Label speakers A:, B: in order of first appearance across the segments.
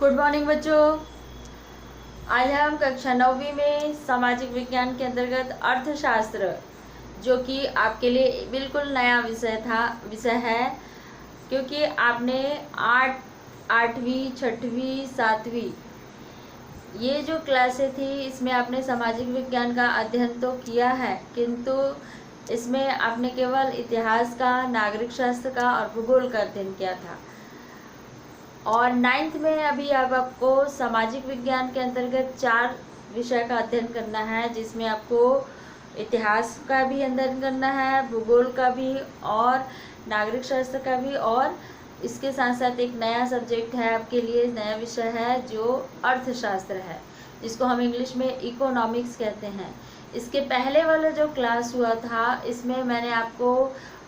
A: Good morning बच्चों। आज हम कक्षा 9वीं में सामाजिक विज्ञान के अंतर्गत अर्थशास्त्र, जो कि आपके लिए बिल्कुल नया विषय है, क्योंकि आपने 8वीं 6वीं 7वीं ये जो क्लासें थी इसमें आपने सामाजिक विज्ञान का अध्ययन तो किया है, किंतु इसमें आपने केवल इतिहास का, नागरिक शास्त्र का और भूगोल का अध्ययन किया था। और 9th में अभी अब आपको सामाजिक विज्ञान के अंतर्गत 4 विषय का अध्ययन करना है, जिसमें आपको इतिहास का भी अध्ययन करना है, भूगोल का भी और नागरिक शास्त्र का भी, और इसके साथ साथ एक नया सब्जेक्ट है आपके लिए, नया विषय है जो अर्थशास्त्र है, जिसको हम इंग्लिश में इकोनॉमिक्स कहते हैं। इसके पहले वाला जो क्लास हुआ था इसमें मैंने आपको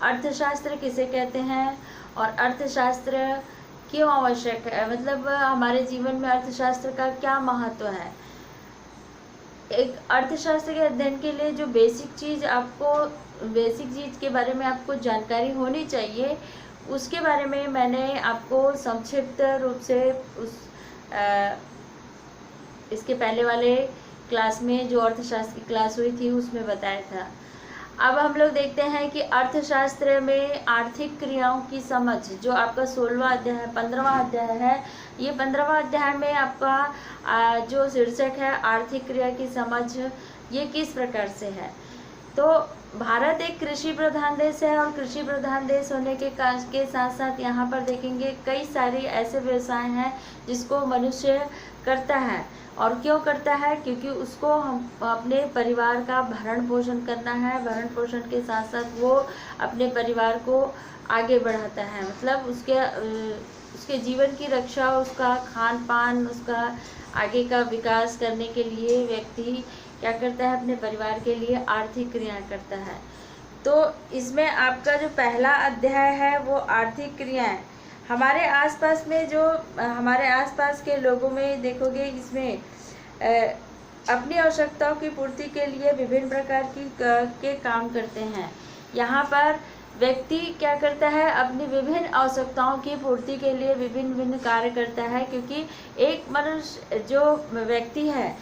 A: अर्थशास्त्र किसे कहते हैं और अर्थशास्त्र क्यों आवश्यक है, मतलब हमारे जीवन में अर्थशास्त्र का क्या महत्व है। एक अर्थशास्त्र के अध्ययन के लिए जो बेसिक चीज़ के बारे में आपको जानकारी होनी चाहिए, उसके बारे में मैंने आपको संक्षिप्त रूप से इसके पहले वाले क्लास में जो अर्थशास्त्र की क्लास हुई थी उसमें बताया था। अब हम लोग देखते हैं कि अर्थशास्त्र में आर्थिक क्रियाओं की समझ, जो आपका 16वां अध्याय है, 15वां अध्याय है, ये 15वां अध्याय में आपका जो शीर्षक है आर्थिक क्रिया की समझ, ये किस प्रकार से है। तो भारत एक कृषि प्रधान देश है, और कृषि प्रधान देश होने के साथ साथ यहाँ पर देखेंगे कई सारे ऐसे व्यवसाय हैं जिसको मनुष्य करता है। और क्यों करता है? क्योंकि उसको हम अपने परिवार का भरण पोषण करना है, भरण पोषण के साथ साथ वो अपने परिवार को आगे बढ़ाता है, मतलब उसके जीवन की रक्षा, उसका खान पान, उसका आगे का विकास करने के लिए व्यक्ति क्या करता है, अपने परिवार के लिए आर्थिक क्रियाएं करता है। तो इसमें आपका जो पहला अध्याय है वो आर्थिक क्रियाएं, हमारे आसपास में जो हमारे आसपास के लोगों में देखोगे, इसमें अपनी आवश्यकताओं की पूर्ति के लिए विभिन्न प्रकार के काम करते हैं। यहाँ पर व्यक्ति क्या करता है, अपनी विभिन्न आवश्यकताओं की पूर्ति के लिए विभिन्न विभिन्न कार्य करता है, क्योंकि एक मनुष्य जो व्यक्ति है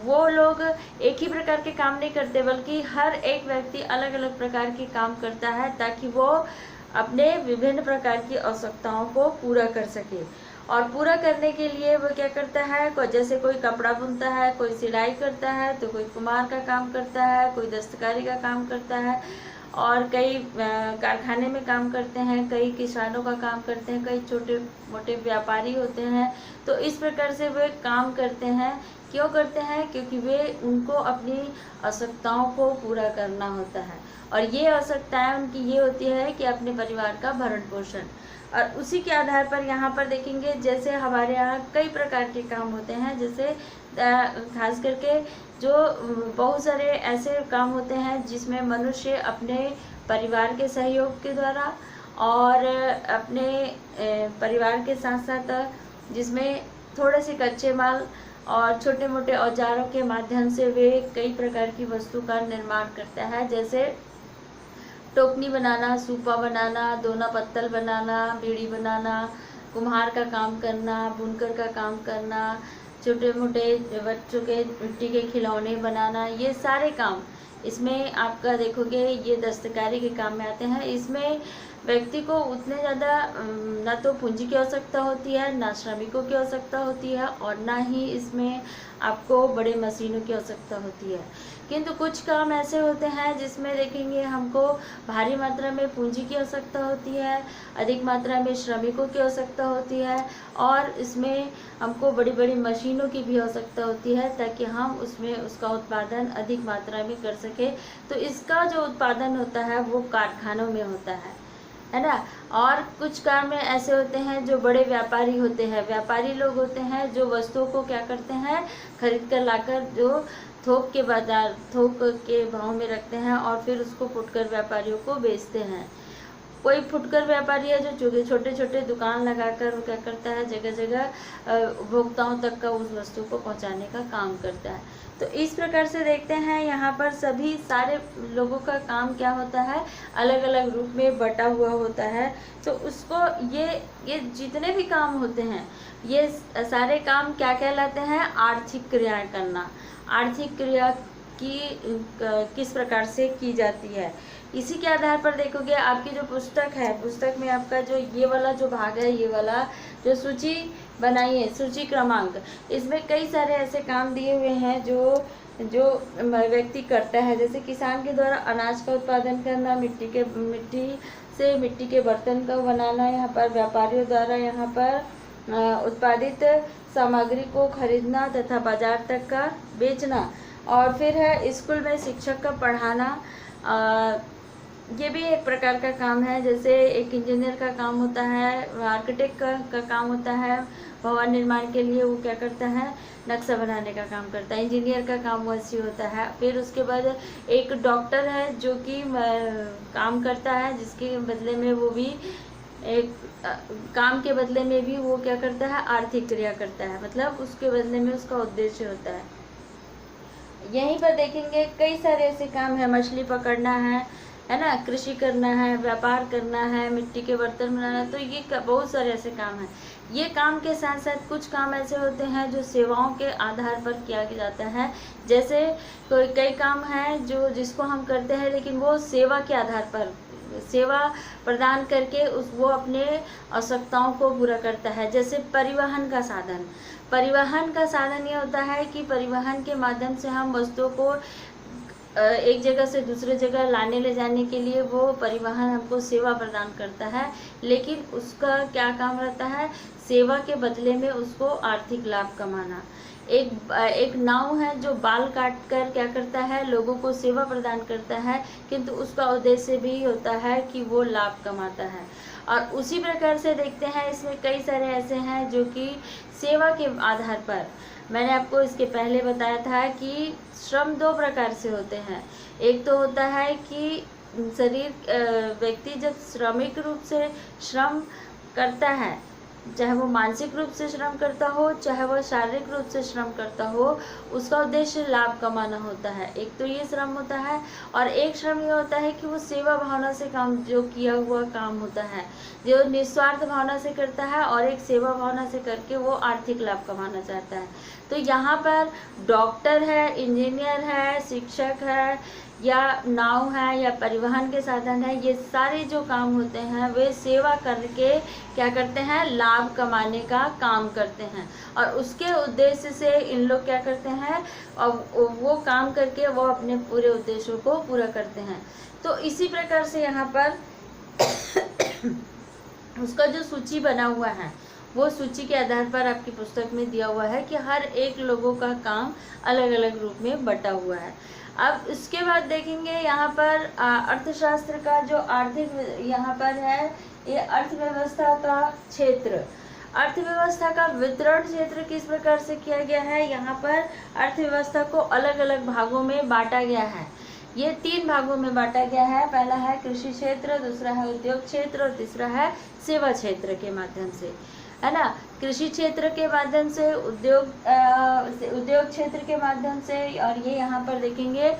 A: वो लोग एक ही प्रकार के काम नहीं करते, बल्कि हर एक व्यक्ति अलग अलग प्रकार के काम करता है, ताकि वो अपने विभिन्न प्रकार की आवश्यकताओं को पूरा कर सके। और पूरा करने के लिए वो क्या करता है, जैसे कोई कपड़ा बुनता है, कोई सिलाई करता है, तो कोई कुम्हार का काम करता है, कोई दस्तकारी का काम करता है, और कई कारखाने में काम करते हैं, कई किसानों का काम करते हैं, कई छोटे मोटे व्यापारी होते हैं। तो इस प्रकार से वे काम करते हैं। क्यों करते हैं? क्योंकि वे उनको अपनी आवश्यकताओं को पूरा करना होता है, और ये आवश्यकताएं उनकी ये होती है कि अपने परिवार का भरण पोषण। और उसी के आधार पर यहाँ पर देखेंगे, जैसे हमारे यहाँ कई प्रकार के काम होते हैं, जैसे खास करके जो बहुत सारे ऐसे काम होते हैं जिसमें मनुष्य अपने परिवार के सहयोग के द्वारा और अपने परिवार के साथ साथ जिसमें थोड़े से कच्चे माल और छोटे मोटे औजारों के माध्यम से वे कई प्रकार की वस्तु का निर्माण करता है, जैसे टोकनी बनाना, सूपा बनाना, दोना पत्तल बनाना, बीड़ी बनाना, कुम्हार का काम करना, बुनकर का काम करना, छोटे मोटे बच्चों के मिट्टी के खिलौने बनाना, ये सारे काम इसमें आपका देखोगे ये दस्तकारी के काम में आते हैं। इसमें व्यक्ति को उतने ज़्यादा ना तो पूंजी की आवश्यकता होती है, ना श्रमिकों की आवश्यकता होती है, और ना ही इसमें आपको बड़े मशीनों की आवश्यकता होती है। किंतु कुछ काम ऐसे होते हैं जिसमें देखेंगे हमको भारी मात्रा में पूंजी की आवश्यकता होती है, अधिक मात्रा में श्रमिकों की आवश्यकता होती है, और इसमें हमको बड़ी बड़ी मशीनों की भी आवश्यकता होती है, ताकि हम उसमें उसका उत्पादन अधिक मात्रा में कर सके। तो इसका जो उत्पादन होता है वो कारखानों में होता है ना। और कुछ काम ऐसे होते हैं जो बड़े व्यापारी होते हैं, व्यापारी लोग होते हैं जो वस्तुओं को क्या करते हैं, खरीद कर लाकर जो थोक के भाव में रखते हैं और फिर उसको फुटकर व्यापारियों को बेचते हैं। कोई फुटकर व्यापारी है जो छोटे छोटे दुकान लगाकर वो क्या करता है, जगह जगह उपभोक्ताओं तक का उस वस्तु को पहुंचाने का काम करता है। तो इस प्रकार से देखते हैं यहाँ पर सभी सारे लोगों का काम क्या होता है, अलग अलग रूप में बटा हुआ होता है। तो उसको ये जितने भी काम होते हैं, ये सारे काम क्या कहलाते हैं, आर्थिक क्रियाएं करना। आर्थिक क्रिया की किस प्रकार से की जाती है, इसी के आधार पर देखोगे आपकी जो पुस्तक है, पुस्तक में आपका जो ये वाला जो भाग है, ये वाला जो सूची बनाई है, सूची क्रमांक, इसमें कई सारे ऐसे काम दिए हुए हैं जो व्यक्ति करता है। जैसे किसान के द्वारा अनाज का उत्पादन करना, मिट्टी से मिट्टी के बर्तन का बनाना, यहाँ पर व्यापारियों द्वारा यहाँ पर उत्पादित सामग्री को खरीदना तथा बाजार तक का बेचना। और फिर है स्कूल में शिक्षक का पढ़ाना, ये भी एक प्रकार का काम है। जैसे एक इंजीनियर का काम होता है, आर्किटेक्ट का काम होता है, भवन निर्माण के लिए वो क्या करता है, नक्शा बनाने का काम करता है। इंजीनियर का काम वैसी होता है। फिर उसके बाद एक डॉक्टर है जो कि काम करता है, जिसके बदले में वो भी एक काम के बदले में भी वो क्या करता है, आर्थिक क्रिया करता है, मतलब उसके बदले में उसका उद्देश्य होता है। यहीं पर देखेंगे कई सारे ऐसे काम है, मछली पकड़ना है ना, कृषि करना है, व्यापार करना है, मिट्टी के बर्तन बनाना, तो ये बहुत सारे ऐसे काम हैं। ये काम के साथ साथ कुछ काम ऐसे होते हैं जो सेवाओं के आधार पर किया जाता है। जैसे कई काम हैं जिसको हम करते हैं, लेकिन वो सेवा के आधार पर सेवा प्रदान करके वो अपने आवश्यकताओं को पूरा करता है। जैसे परिवहन का साधन, परिवहन का साधन ये होता है कि परिवहन के माध्यम से हम वस्तुओं को एक जगह से दूसरे जगह लाने ले जाने के लिए वो परिवहन हमको सेवा प्रदान करता है, लेकिन उसका क्या काम रहता है, सेवा के बदले में उसको आर्थिक लाभ कमाना। एक नाव है जो बाल काट कर क्या करता है, लोगों को सेवा प्रदान करता है, किंतु उसका उद्देश्य भी होता है कि वो लाभ कमाता है। और उसी प्रकार से देखते हैं इसमें कई सारे ऐसे हैं जो कि सेवा के आधार पर, मैंने आपको इसके पहले बताया था कि श्रम दो प्रकार से होते हैं। एक तो होता है कि व्यक्ति जब श्रमिक रूप से श्रम करता है, चाहे वो मानसिक रूप से श्रम करता हो, चाहे वो शारीरिक रूप से श्रम करता हो, उसका उद्देश्य लाभ कमाना होता है। एक तो ये श्रम होता है, और एक श्रम ये होता है कि वो सेवा भावना से काम, जो किया हुआ काम होता है, जो निस्वार्थ भावना से करता है, और एक सेवा भावना से करके वो आर्थिक लाभ कमाना चाहता है। तो यहाँ पर डॉक्टर है, इंजीनियर है, शिक्षक है, या नाव है, या परिवहन के साधन है, ये सारे जो काम होते हैं वे सेवा करके क्या करते हैं, लाभ कमाने का काम करते हैं। और उसके उद्देश्य से इन लोग क्या करते हैं, और वो काम करके वो अपने पूरे उद्देश्यों को पूरा करते हैं। तो इसी प्रकार से यहाँ पर उसका जो सूची बना हुआ है, वो सूची के आधार पर आपकी पुस्तक में दिया हुआ है कि हर एक लोगों का काम अलग अलग रूप में बटा हुआ है। अब इसके बाद देखेंगे यहाँ पर अर्थशास्त्र का जो आर्थिक यहाँ पर है, ये अर्थव्यवस्था का क्षेत्र, अर्थव्यवस्था का वितरण क्षेत्र किस प्रकार से किया गया है। यहाँ पर अर्थव्यवस्था को अलग अलग भागों में बांटा गया है। ये 3 भागों में बांटा गया है। पहला है कृषि क्षेत्र, दूसरा है उद्योग क्षेत्र, और तीसरा है सेवा क्षेत्र के माध्यम से, है ना। कृषि क्षेत्र के माध्यम से, उद्योग क्षेत्र के माध्यम से, और ये यहाँ पर देखेंगे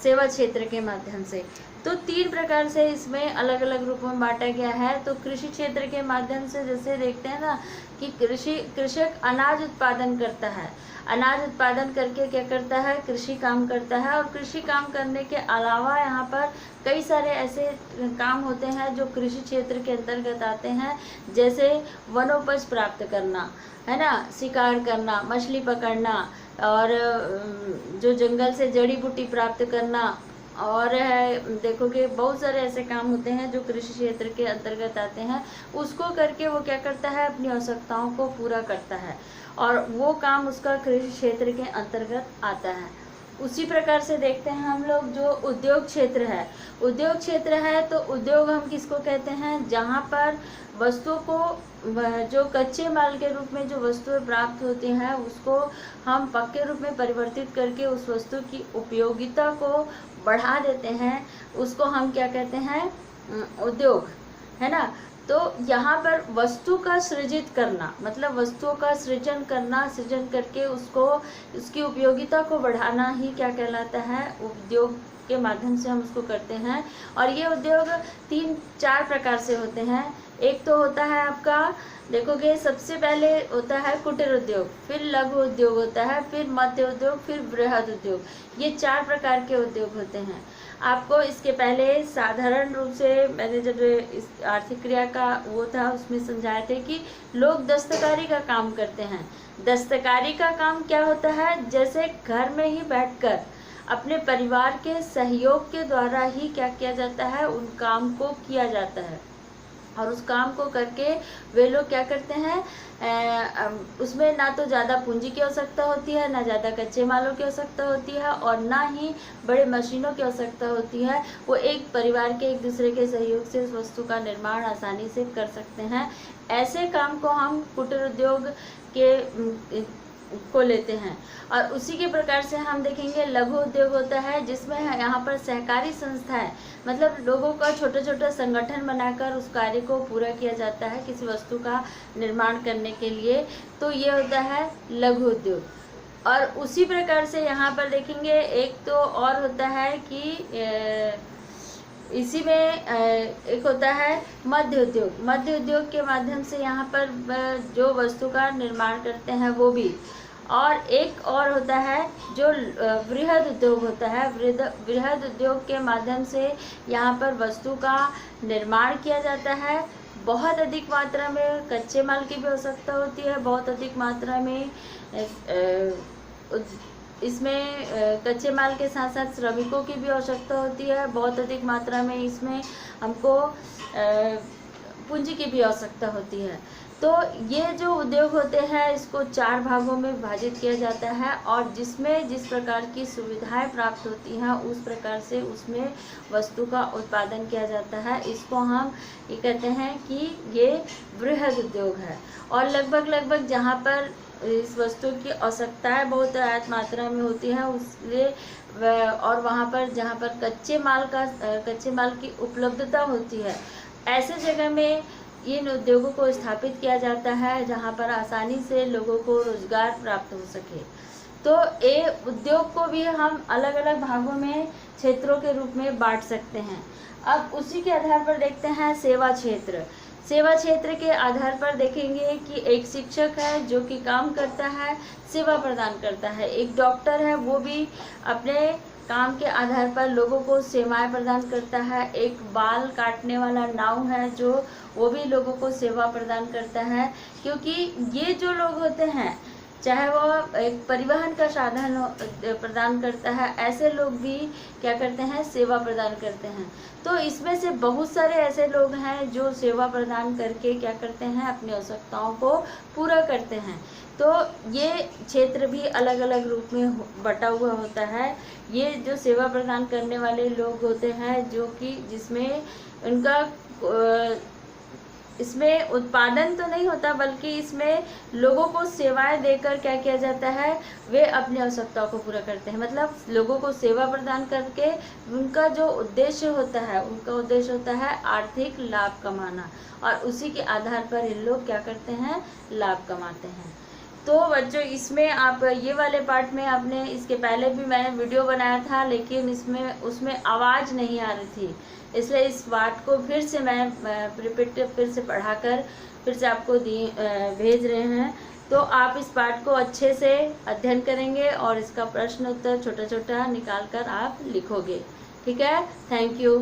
A: सेवा क्षेत्र के माध्यम से। तो 3 प्रकार से इसमें अलग अलग रूपों में बांटा गया है। तो कृषि क्षेत्र के माध्यम से जैसे देखते हैं ना कि कृषक अनाज उत्पादन करता है, अनाज उत्पादन करके क्या करता है, कृषि काम करता है। और कृषि काम करने के अलावा यहाँ पर कई सारे ऐसे काम होते हैं जो कृषि क्षेत्र के अंतर्गत आते हैं। जैसे वनोपज प्राप्त करना, है ना, शिकार करना, मछली पकड़ना, और जो जंगल से जड़ी बूटी प्राप्त करना, और है देखोगे बहुत सारे ऐसे काम होते हैं जो कृषि क्षेत्र के अंतर्गत आते हैं। उसको करके वो क्या करता है, अपनी आवश्यकताओं को पूरा करता है, और वो काम उसका कृषि क्षेत्र के अंतर्गत आता है। उसी प्रकार से देखते हैं हम लोग जो उद्योग क्षेत्र है। उद्योग क्षेत्र है तो उद्योग हम किसको कहते हैं, जहाँ पर वस्तुओं को, जो कच्चे माल के रूप में जो वस्तुएं प्राप्त होती हैं, उसको हम पक्के रूप में परिवर्तित करके उस वस्तु की उपयोगिता को बढ़ा देते हैं। उसको हम क्या कहते हैं, उद्योग है ना। तो यहाँ पर वस्तु का सृजित करना, मतलब वस्तुओं का सृजन करना, सृजन करके उसको, उसकी उपयोगिता को बढ़ाना ही क्या कहलाता है, उद्योग के माध्यम से हम उसको करते हैं। और ये उद्योग 3-4 प्रकार से होते हैं। एक तो होता है आपका, देखोगे सबसे पहले होता है कुटीर उद्योग, फिर लघु उद्योग होता है, फिर मध्य उद्योग, फिर बृहद उद्योग। ये 4 प्रकार के उद्योग होते हैं। आपको इसके पहले साधारण रूप से मैंने जब इस आर्थिक क्रिया का वो था उसमें समझाए थे कि लोग दस्तकारी का काम करते हैं। दस्तकारी का काम क्या होता है, जैसे घर में ही बैठकर अपने परिवार के सहयोग के द्वारा ही क्या किया जाता है, उन काम को किया जाता है। और उस काम को करके वे लोग क्या करते हैं, उसमें ना तो ज़्यादा पूंजी की आवश्यकता होती है, ना ज़्यादा कच्चे मालों की आवश्यकता होती है, और ना ही बड़े मशीनों की आवश्यकता होती है। वो एक परिवार के एक दूसरे के सहयोग से उस वस्तु का निर्माण आसानी से कर सकते हैं। ऐसे काम को हम कुटीर उद्योग के को लेते हैं। और उसी के प्रकार से हम देखेंगे लघु उद्योग होता है, जिसमें यहाँ पर सहकारी संस्था है, मतलब लोगों का छोटा छोटा संगठन बनाकर उस कार्य को पूरा किया जाता है किसी वस्तु का निर्माण करने के लिए। तो ये होता है लघु उद्योग। और उसी प्रकार से यहाँ पर देखेंगे एक तो और होता है कि इसी में एक होता है मध्य उद्योग। मध्य उद्योग के माध्यम से यहाँ पर जो वस्तु का निर्माण करते हैं वो भी। और एक और होता है जो बृहद उद्योग होता है। बृहद उद्योग के माध्यम से यहाँ पर वस्तु का निर्माण किया जाता है। बहुत अधिक मात्रा में कच्चे माल की भी आवश्यकता होती है, बहुत अधिक मात्रा में इसमें कच्चे माल के साथ साथ श्रमिकों की भी आवश्यकता होती है, बहुत अधिक मात्रा में इसमें हमको पूंजी की भी आवश्यकता होती है। तो ये जो उद्योग होते हैं इसको 4 भागों में विभाजित किया जाता है, और जिसमें जिस प्रकार की सुविधाएं प्राप्त होती हैं उस प्रकार से उसमें वस्तु का उत्पादन किया जाता है। इसको हम ये कहते हैं कि ये बृहद उद्योग है। और लगभग जहाँ पर इस वस्तु की आवश्यकताएं बहुत अधिक मात्रा में होती है उसलिए, और वहाँ पर जहाँ पर कच्चे माल की उपलब्धता होती है, ऐसे जगह में इन उद्योगों को स्थापित किया जाता है जहाँ पर आसानी से लोगों को रोजगार प्राप्त हो सके। तो ये उद्योग को भी हम अलग अलग भागों में, क्षेत्रों के रूप में बांट सकते हैं। अब उसी के आधार पर देखते हैं सेवा क्षेत्र। सेवा क्षेत्र के आधार पर देखेंगे कि एक शिक्षक है जो कि काम करता है, सेवा प्रदान करता है। एक डॉक्टर है, वो भी अपने काम के आधार पर लोगों को सेवाएं प्रदान करता है। एक बाल काटने वाला नाऊ है जो वो भी लोगों को सेवा प्रदान करता है। क्योंकि ये जो लोग होते हैं, चाहे वो एक परिवहन का साधन प्रदान करता है, ऐसे लोग भी क्या करते हैं, सेवा प्रदान करते हैं। तो इसमें से बहुत सारे ऐसे लोग हैं जो सेवा प्रदान करके क्या करते हैं, अपनी आवश्यकताओं को पूरा करते हैं। तो ये क्षेत्र भी अलग अलग रूप में बटा हुआ होता है। ये जो सेवा प्रदान करने वाले लोग होते हैं, जो कि जिसमें उनका इसमें उत्पादन तो नहीं होता, बल्कि इसमें लोगों को सेवाएं देकर क्या किया जाता है, वे अपनी आवश्यकताओं को पूरा करते हैं। मतलब लोगों को सेवा प्रदान करके उनका जो उद्देश्य होता है, उनका उद्देश्य होता है आर्थिक लाभ कमाना, और उसी के आधार पर इन लोग क्या करते हैं, लाभ कमाते हैं। तो बच्चों, इसमें आप ये वाले पार्ट में आपने, इसके पहले भी मैंने वीडियो बनाया था, लेकिन उसमें आवाज़ नहीं आ रही थी, इसलिए इस पार्ट को फिर से मैं फिर से पढ़ाकर फिर से आपको भेज रहे हैं। तो आप इस पार्ट को अच्छे से अध्ययन करेंगे और इसका प्रश्न उत्तर छोटा छोटा निकाल कर आप लिखोगे। ठीक है, थैंक यू।